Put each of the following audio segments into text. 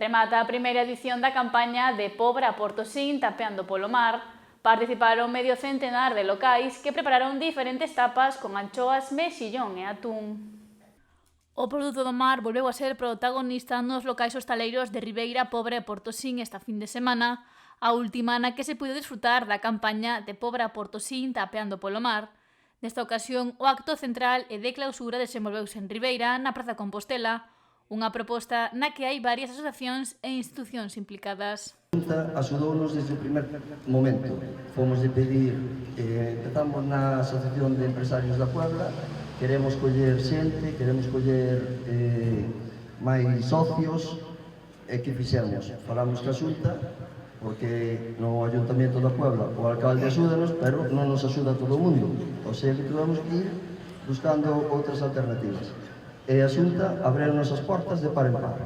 Remata a primeira edición da campaña de Pobre a Portosín tapeando polo mar. Participaron medio centenar de locais que prepararon diferentes tapas con anchoas, mexillón e atún. O produto do mar volveu a ser protagonista nos locais hostaleiros de Ribeira, Pobre e Portosín esta fin de semana, a última na que se puido disfrutar da campaña de Pobre a Portosín tapeando polo mar. Nesta ocasión, o acto central e de clausura desenvolveuse en Ribeira, na Praza Compostela, unha proposta na que hai varias asociacións e institucións implicadas. A Xunta axudounos desde o primer momento. Fomos de pedir, empezamos na Asociación de Empresarios da Puebla, queremos coller xente, queremos coller máis socios, e que fixemos? Falamos ca Xunta, porque no Ayuntamiento da Puebla o alcalde axúdanos, pero non nos axuda todo o mundo. O sea que tuvemos que ir buscando outras alternativas. E a Xunta abriu-nos as portas de par en par.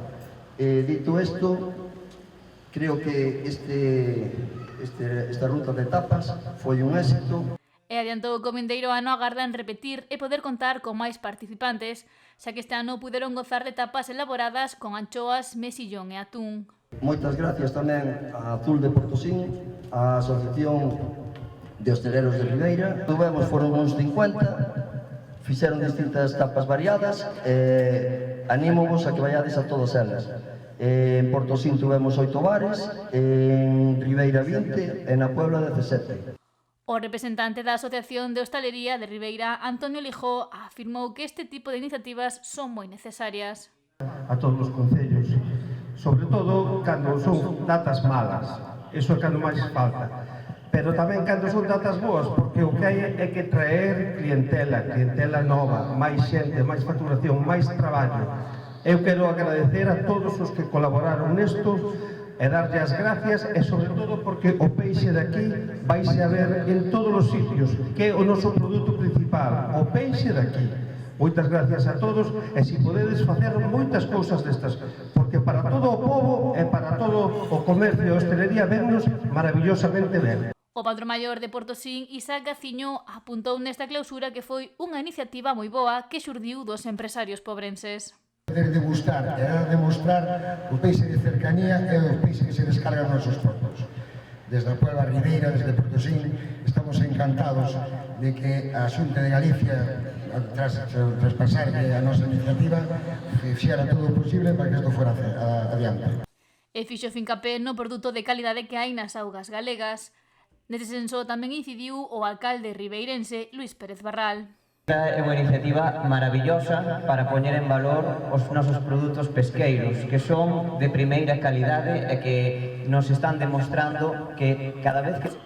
Dito isto, creo que esta ruta de tapas foi un éxito. E adiantou que o vindeiro ano agardan repetir e poder contar con máis participantes, xa que este ano puderon gozar de tapas elaboradas con anchoas, mexillón e atún. Moitas gracias tamén a Azul de Portosín, a Asociación de Hosteleros de Ribeira. Tuvemos, foron uns 50, fixeron distintas tapas variadas, anímovos a que vayades a todas elas. En Portosín tuvemos 8 bares, en Ribeira 20 e na Puebla 17. O representante da Asociación de Hostalería de Ribeira, Antonio Lijó, afirmou que este tipo de iniciativas son moi necesarias. A todos os concellos, sobre todo cando son datas malas, iso é cando máis falta. Pero tamén cando son datas boas, porque o que hai é que traer clientela nova, máis xente, máis facturación, máis traballo. Eu quero agradecer a todos os que colaboraron nesto e darlle as gracias, e sobre todo porque o peixe de aquí vaise a ver en todos os sitios, que é o noso produto principal, o peixe de aquí. Moitas gracias a todos, e se podedes facer moitas cousas destas, porque para todo o povo e para todo o comercio e a hostelería vennos maravillosamente ben. O patrón maior de Portosín, Isaac Gaciño, apuntou nesta clausura que foi unha iniciativa moi boa que xurdiu dos empresarios pobrenses. Poder degustar e demostrar o peixe de cercanía e o peixe que se descarga nos nosos portos. Desde a Puebla Ribeira, desde Portosín, estamos encantados de que a Xunta de Galicia, tras traspasarlle a nosa iniciativa, fixera todo o posible para que isto fora adiante. E fixo fincapé no produto de calidade que hai nas augas galegas. Neste senso tamén incidiu o alcalde ribeirense, Luís Pérez Barral. É unha iniciativa maravillosa para poñer en valor os nosos produtos pesqueiros, que son de primeira calidade e que nos están demostrando que cada vez que se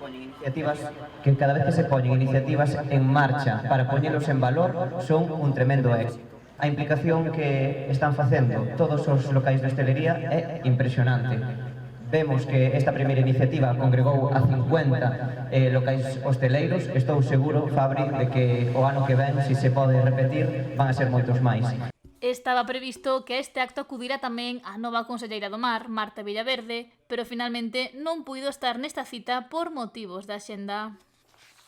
poñen iniciativas en marcha para poñelos en valor son un tremendo éxito. A implicación que están facendo todos os locais de hostelería é impresionante. Vemos que esta primeira iniciativa congregou a 50 locais hosteleiros. Estou seguro, Fabri, de que o ano que ven, se se pode repetir, van a ser moitos máis. Estaba previsto que a este acto acudira tamén a nova conselleira do Mar, Marta Villaverde, pero finalmente non puido estar nesta cita por motivos da axenda.